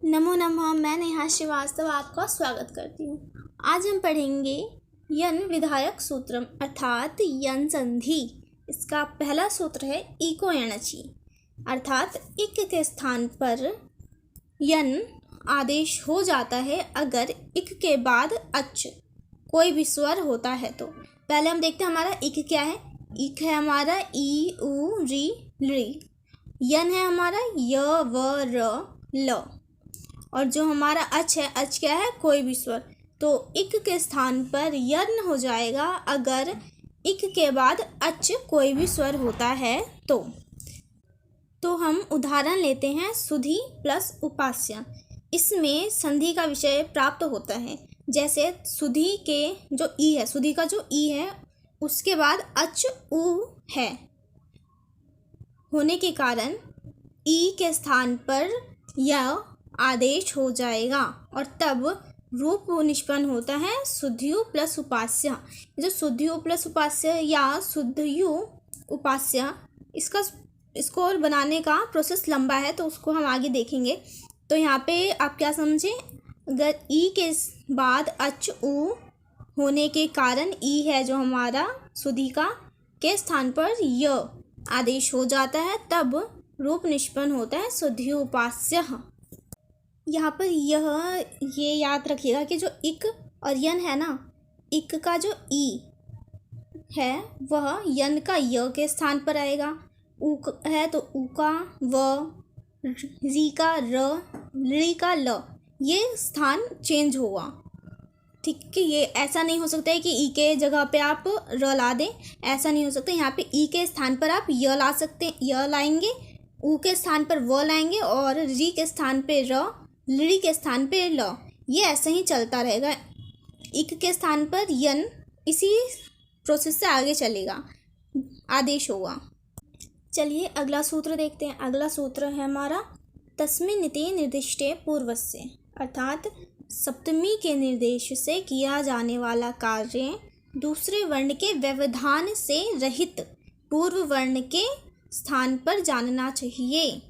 नमो नमः। मैं नेहा श्रीवास्तव आपका स्वागत करती हूँ। आज हम पढ़ेंगे यन विधायक सूत्रम अर्थात यन संधि। इसका पहला सूत्र है इको यणचि अर्थात इक के स्थान पर यन आदेश हो जाता है अगर इक के बाद अच कोई भी स्वर होता है तो। पहले हम देखते हैं हमारा इक क्या है। इक है हमारा ई उ री ली। यन है हमारा य व र ल। और जो हमारा अच है, अच क्या है, कोई भी स्वर। तो इक के स्थान पर यन हो जाएगा अगर इक के बाद अच कोई भी स्वर होता है तो हम उदाहरण लेते हैं सुधि प्लस उपास्य। इसमें संधि का विषय प्राप्त होता है। जैसे सुधि के जो ई है, सुधि का जो ई है उसके बाद अच उ है होने के कारण ई के स्थान पर यह आदेश हो जाएगा और तब रूप निष्पन्न होता है सुधियु प्लस उपास्य। जो सुधियु प्लस उपास्य या सुधियु उपास्य इसको बनाने का प्रोसेस लंबा है तो उसको हम आगे देखेंगे। तो यहाँ पे आप क्या समझे, अगर ई के बाद अच उ होने के कारण ई है जो हमारा सुधि का के स्थान पर य आदेश हो जाता है तब रूप निष्पन्न होता है सुधियु उपास्य। यहाँ पर ये याद रखिएगा कि जो इक और यन है ना, इक का जो ई है वह यन का य के स्थान पर आएगा। उ है तो उ का व, री का र, ली का ल, ये स्थान चेंज होगा। ठीक है, ये ऐसा नहीं हो सकता है कि ई के जगह पे आप र ला दें, ऐसा नहीं हो सकता। यहाँ पे ई के स्थान पर आप य ला सकते हैं, य लाएंगे, उ के स्थान पर व लाएंगे और री के स्थान पे र, ली के स्थान पे ल। ये ऐसे ही चलता रहेगा। इक के स्थान पर यन इसी प्रोसेस से आगे चलेगा, आदेश होगा। चलिए अगला सूत्र देखते हैं। अगला सूत्र है हमारा तस्मिन् इति निर्दिष्टे पूर्वस्य अर्थात सप्तमी के निर्देश से किया जाने वाला कार्य दूसरे वर्ण के व्यवधान से रहित पूर्व वर्ण के स्थान पर जानना चाहिए।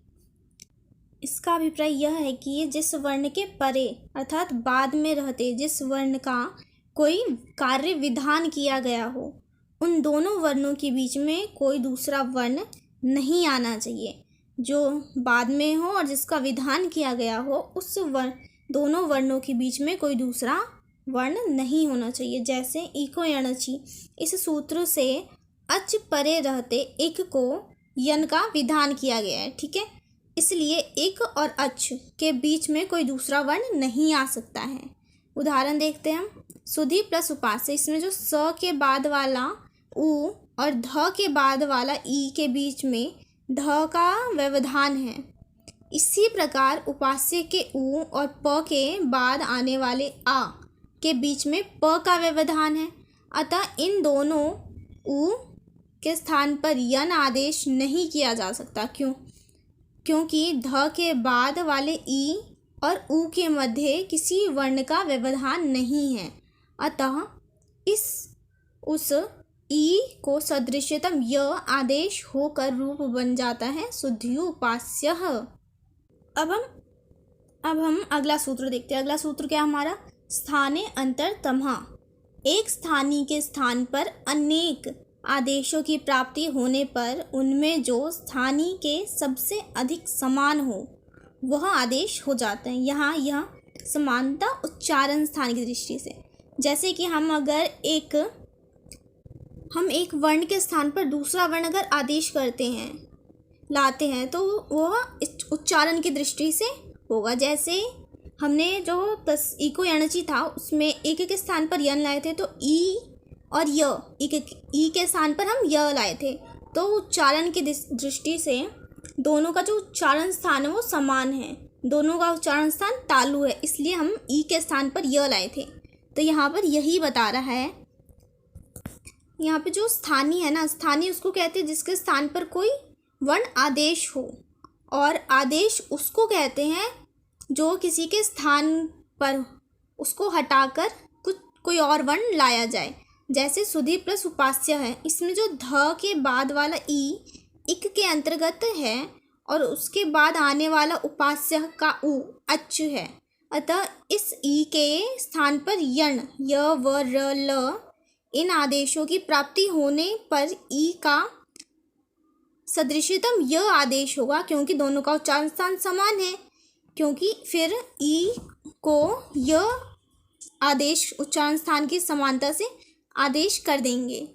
इसका अभिप्राय यह है कि जिस वर्ण के परे अर्थात बाद में रहते जिस वर्ण का कोई कार्य विधान किया गया हो, उन दोनों वर्णों के बीच में कोई दूसरा वर्ण नहीं आना चाहिए। जो बाद में हो और जिसका विधान किया गया हो, उस दोनों वर्णों के बीच में कोई दूसरा वर्ण नहीं होना चाहिए। जैसे इको यणचि, इस सूत्र से अच परे रहते इक को यन का विधान किया गया है। ठीक है, इसलिए इक और अच के बीच में कोई दूसरा वर्ण नहीं आ सकता है। उदाहरण देखते हैं हम। सुधि प्लस उपास्य, इसमें जो स के बाद वाला उ और ध के बाद वाला ई के बीच में ढ का व्यवधान है। इसी प्रकार उपास्य के उ और प के बाद आने वाले आ के बीच में प का व्यवधान है। अतः इन दोनों उ के स्थान पर यन आदेश नहीं किया जा सकता। क्योंकि ध के बाद वाले ई और उ के मध्य किसी वर्ण का व्यवधान नहीं है। अतः उस ई को सदृश्यतम य आदेश होकर रूप बन जाता है सुधियु उपास्य। अब हम अगला सूत्र देखते हैं। अगला सूत्र क्या हमारा, स्थाने अंतरतमः। एक स्थानीय के स्थान पर अनेक आदेशों की प्राप्ति होने पर उनमें जो स्थानीय के सबसे अधिक समान हो वह आदेश हो जाता है। यहाँ यह समानता उच्चारण स्थान की दृष्टि से। जैसे कि हम एक वर्ण के स्थान पर दूसरा वर्ण अगर आदेश लाते हैं तो वह उच्चारण की दृष्टि से होगा। जैसे हमने जो इको यणचि था उसमें एक के स्थान पर यन लाए थे तो ई और य, ई के स्थान पर हम य लाए थे, तो उच्चारण की दृष्टि से दोनों का जो उच्चारण स्थान है वो समान है। दोनों का उच्चारण स्थान तालु है, इसलिए हम ई के स्थान पर य लाए थे। तो यहाँ पर यही बता रहा है। यहाँ पे जो स्थानीय है ना, स्थानीय उसको कहते हैं जिसके स्थान पर कोई वर्ण आदेश हो, और आदेश उसको कहते हैं जो किसी के स्थान पर उसको हटाकर कोई और वर्ण लाया जाए। जैसे सुधि प्लस उपास्य है, इसमें जो ध के बाद वाला ई इक के अंतर्गत है और उसके बाद आने वाला उपास्य का उ अच है। अतः इस ई के स्थान पर यण य व र ल इन आदेशों की प्राप्ति होने पर ई का सदृशतम य आदेश होगा, क्योंकि दोनों का उच्चारण स्थान समान है। क्योंकि फिर ई को य आदेश उच्चारण स्थान की समानता से आदेश कर देंगे।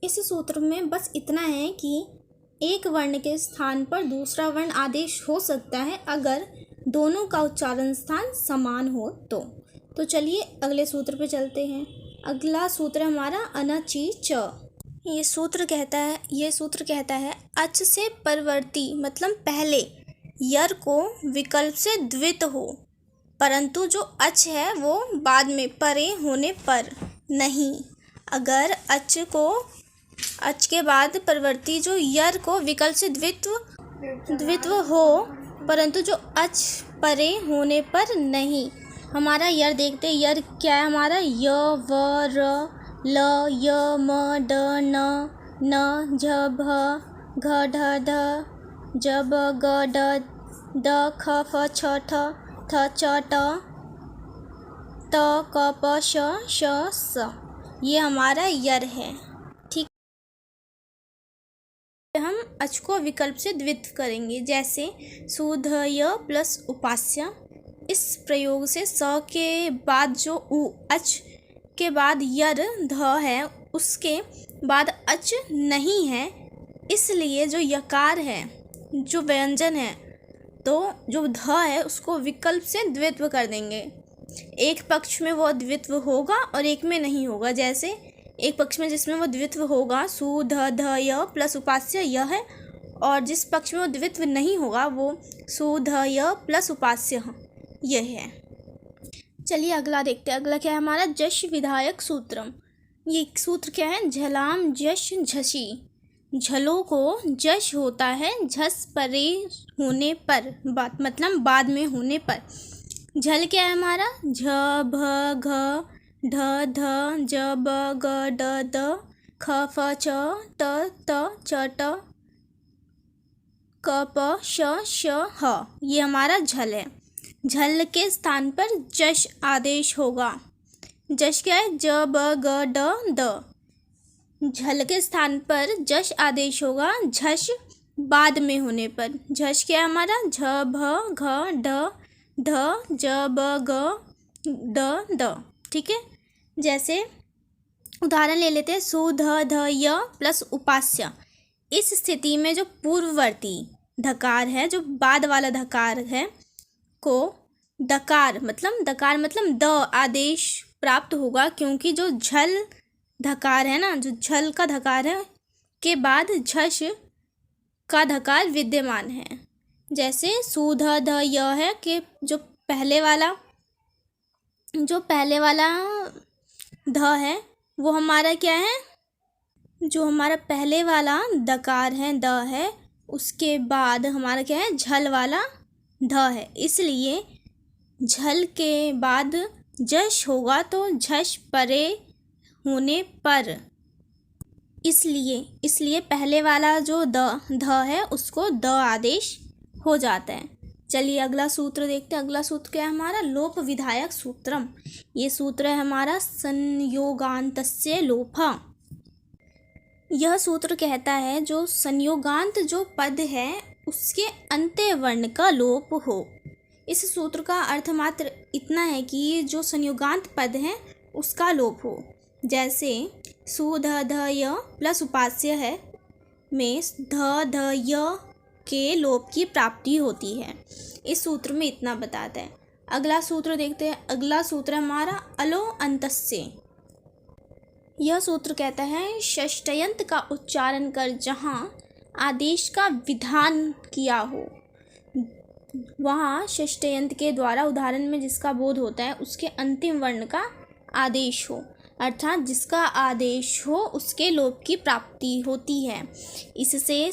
इस सूत्र में बस इतना है कि एक वर्ण के स्थान पर दूसरा वर्ण आदेश हो सकता है अगर दोनों का उच्चारण स्थान समान हो तो चलिए अगले सूत्र पे चलते हैं। अगला सूत्र हमारा अनचि च। ये सूत्र कहता है अच से परवर्ती मतलब पहले यर को विकल्प से द्वित हो, परंतु जो अच है वो बाद में परे होने पर नहीं। अगर अच के बाद परवर्ती जो यर को विकल्प से द्वित्व हो, परंतु जो अच परे होने पर नहीं। हमारा यर देखते हैं, यर क्या है हमारा, य व र ल य म ड न झ भ घ ढ ध ज ब ग ड द ख फ छ ठ थ च ट त क प श स। ये हमारा यर है। ठीक, हम अच को विकल्प से द्वित्व करेंगे, जैसे सुध य प्लस उपास्य। इस प्रयोग से स के बाद जो उ अच के बाद यद ध है उसके बाद अच नहीं है, इसलिए जो यकार है जो व्यंजन है तो जो ध है उसको विकल्प से द्वित्व कर देंगे। एक पक्ष में वो द्वित्व होगा और एक में नहीं होगा। जैसे एक पक्ष में जिसमें वो द्वित्व होगा सु ध ध य प्लस उपास्य य है, और जिस पक्ष में वो द्वित्व नहीं होगा वो सु ध य प्लस उपास्य यह है। चलिए अगला देखते हैं। अगला क्या है हमारा, जश विधायक सूत्रम। ये सूत्र क्या है, झलाम जश झसी। झलों को जश होता है झस परे होने पर, बात मतलब बाद में होने पर। झल क्या है हमारा, झ भ घ ढ ध ज ब ग ड द ख फ छ त च ट क प श ह। ये हमारा झल है। झल के स्थान पर जश आदेश होगा। जश क्या है, ज ब ग ड द। झल के स्थान पर जश आदेश होगा झश बाद में होने पर। झश क्या है हमारा, झ भ घ ढ ध ज ब ग ड द। ठीक है, जैसे उदाहरण ले लेते हैं, सु ध ध य प्लस उपास्य। इस स्थिति में जो पूर्ववर्ती धकार है, जो बाद वाला धकार है को दकार मतलब द आदेश प्राप्त होगा, क्योंकि जो झल धकार है ना, जो झल का धकार है के बाद झश का धकार विद्यमान है। जैसे सु ध ध य है कि जो पहले वाला ध है वो हमारा क्या है, जो हमारा पहले वाला दकार है द है, उसके बाद हमारा क्या है, झल वाला ध है। इसलिए झल के बाद जश होगा तो झश परे होने पर, इसलिए पहले वाला जो ध है उसको द आदेश हो जाता है। चलिए अगला सूत्र देखते हैं। अगला सूत्र क्या है हमारा, लोप विधायक सूत्रम। ये सूत्र है हमारा संयोगान्तस्य लोपः। यह सूत्र कहता है जो संयोगांत जो पद है उसके अंत्य वर्ण का लोप हो। इस सूत्र का अर्थ मात्र इतना है कि जो संयोगांत पद है उसका लोप हो। जैसे सु ध ध य प्लस उपास्य है में ध ध य के लोप की प्राप्ति होती है। इस सूत्र में इतना बताता है। अगला सूत्र देखते हैं। अगला सूत्र हमारा अलो अंतस्य। यह सूत्र कहता है षष्ठयंत का उच्चारण कर जहाँ आदेश का विधान किया हो, वहाँ षष्ठयंत के द्वारा उदाहरण में जिसका बोध होता है उसके अंतिम वर्ण का आदेश हो, अर्थात जिसका आदेश हो उसके लोप की प्राप्ति होती है। इससे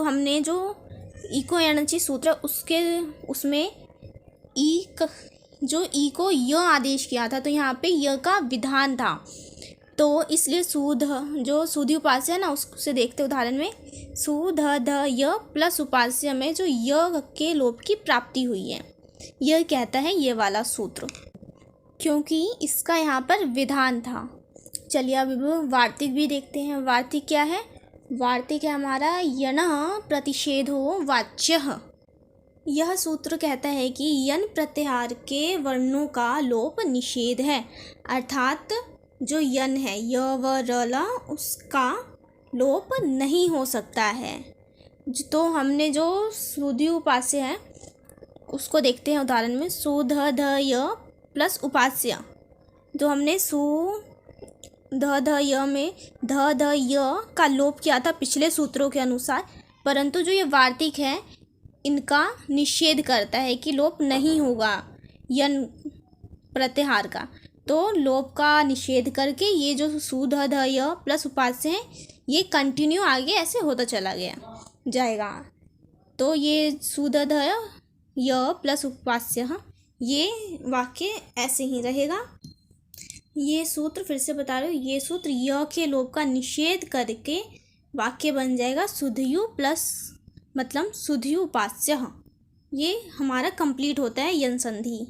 हमने जो इको एनर्जी सूत्र उसमें ई को य आदेश किया था, तो यहाँ पे य का विधान था। तो इसलिए सूध जो सूधी उपास्य है ना, उससे देखते उदाहरण में सूध ध य प्लस उपास्य में जो य के लोप की प्राप्ति हुई है, यह कहता है ये वाला सूत्र, क्योंकि इसका यहाँ पर विधान था। चलिए अब वार्तिक भी देखते हैं। वार्तिक क्या है? वार्तिक है हमारा यनः प्रतिषेधो वाच्यः। यह सूत्र कहता है कि यन प्रत्याहार के वर्णों का लोप निषेध है, अर्थात जो यन है य व र ल उसका लोप नहीं हो सकता है। तो हमने जो सूधी उपास्य है उसको देखते हैं उदाहरण में। सु ध ध य प्लस उपास्य, जो हमने सु ध ध य में ध ध य का लोप किया था पिछले सूत्रों के अनुसार, परंतु जो ये वार्तिक है इनका निषेध करता है कि लोप नहीं होगा यन प्रत्याहार का। तो लोप का निषेध करके ये जो सु ध ध य प्लस उपास्य है ये कंटिन्यू आगे ऐसे होता चला जाएगा। तो ये सु ध ध य प्लस उपास्य ये वाक्य ऐसे ही रहेगा। ये सूत्र फिर से बता रहे हो, ये सूत्र य के लोप का निषेध करके वाक्य बन जाएगा सुधियु प्लस मतलब सुधियु उपास्य। ये हमारा कंप्लीट होता है यन संधि।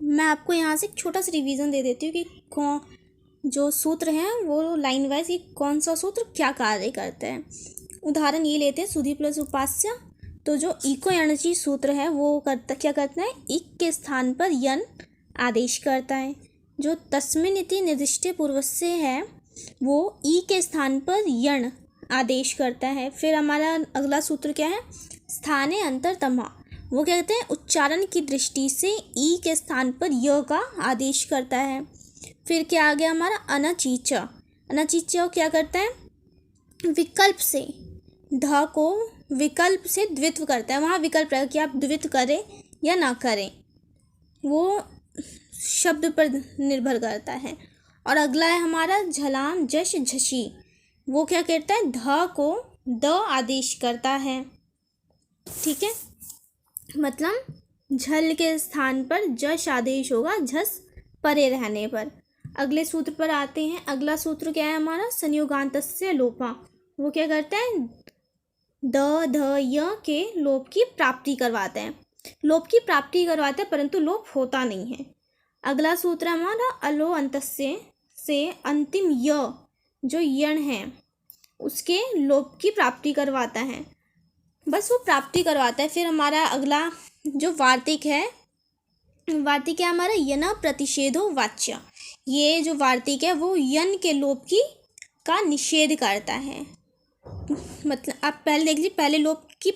मैं आपको यहाँ से एक छोटा सा रिवीजन दे देती हूँ कि जो सूत्र हैं वो लाइन वाइज कि कौन सा सूत्र क्या कार्य करता है। उदाहरण ये लेते हैं सुधि प्लस उपास्य। तो जो इको यणची सूत्र है वो क्या करता है? इक के स्थान पर यन आदेश करता है। जो तस्मिन् इति निर्दिष्टे पूर्वस्य है वो ई के स्थान पर यण आदेश करता है। फिर हमारा अगला सूत्र क्या है? स्थाने अंतरतमा, वो कहते हैं उच्चारण की दृष्टि से ई के स्थान पर य का आदेश करता है। फिर क्या आ गया हमारा? अनचीच। अनचीच क्या करता है? विकल्प से ध को विकल्प से द्वित्व करता है। वहाँ विकल्प रहेगा कि आप द्वित्व करें या ना करें, वो शब्द पर निर्भर करता है। और अगला है हमारा झलाम जश झसी, वो क्या करता है? ध को द आदेश करता है। ठीक है, मतलब झल के स्थान पर जश आदेश होगा झस परे रहने पर। अगले सूत्र पर आते हैं। अगला सूत्र क्या है हमारा? संयोगान्तस्य लोपा, वो क्या करता है? द ध य के लोप की प्राप्ति करवाते हैं। लोप की प्राप्ति करवाते हैं परंतु लोप होता नहीं है। अगला सूत्र हमारा अलो अंतस्य से अंतिम य जो यण है उसके लोप की प्राप्ति करवाता है, बस वो प्राप्ति करवाता है। फिर हमारा अगला जो वार्तिक है, वार्तिक है हमारा यन प्रतिषेधो वाच्य। ये जो वार्तिक है वो यन के लोप का निषेध करता है। मतलब आप पहले देख लीजिए, पहले लोप की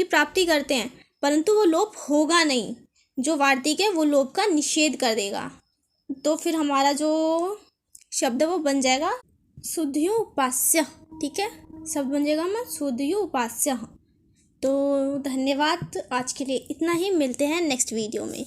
प्राप्ति करते हैं परंतु वो लोप होगा नहीं। जो वार्तिक है वो लोप का निषेध कर देगा। तो फिर हमारा जो शब्द है वो बन जाएगा सुधियो उपास्य। ठीक है, शब्द बन जाएगा हमारा सुधियो उपास्य। तो धन्यवाद, आज के लिए इतना ही। मिलते हैं नेक्स्ट वीडियो में।